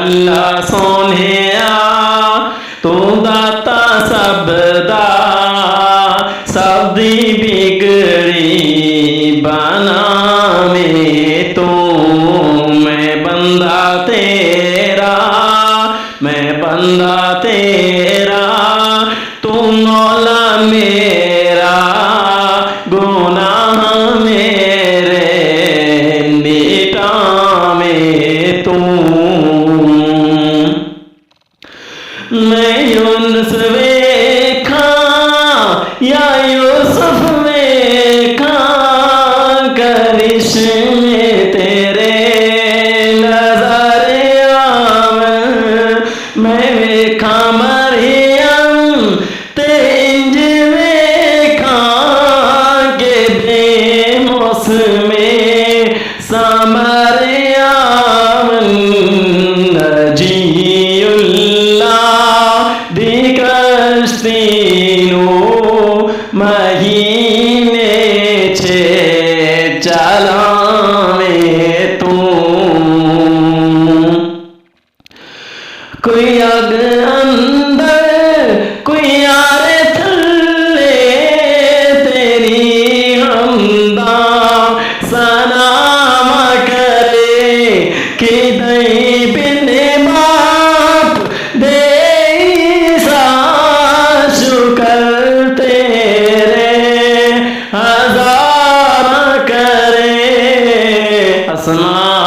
अल्लाह सोनिया तू दाता सबदा सब दी बिगड़ी बनावे तू मैं बंदा तेरा तू मौला मेरा गुनाह मेरे मिटावे तू मैं यूनुस वेखा या यूसुफ वेखा करिश्मे तेरे नजर आवे मैं वेखा मरियम ते इंज वेखा के बेमौसमे समर आवन नजीउल्लाह दी कश्तीनो महीने छे चलावे तू कोई अग अंदर कोई आरे थल्ले तेरी हमदा सलाम करे कि दई बिन बाप दे शुक्र तेरे हजार करे आसमान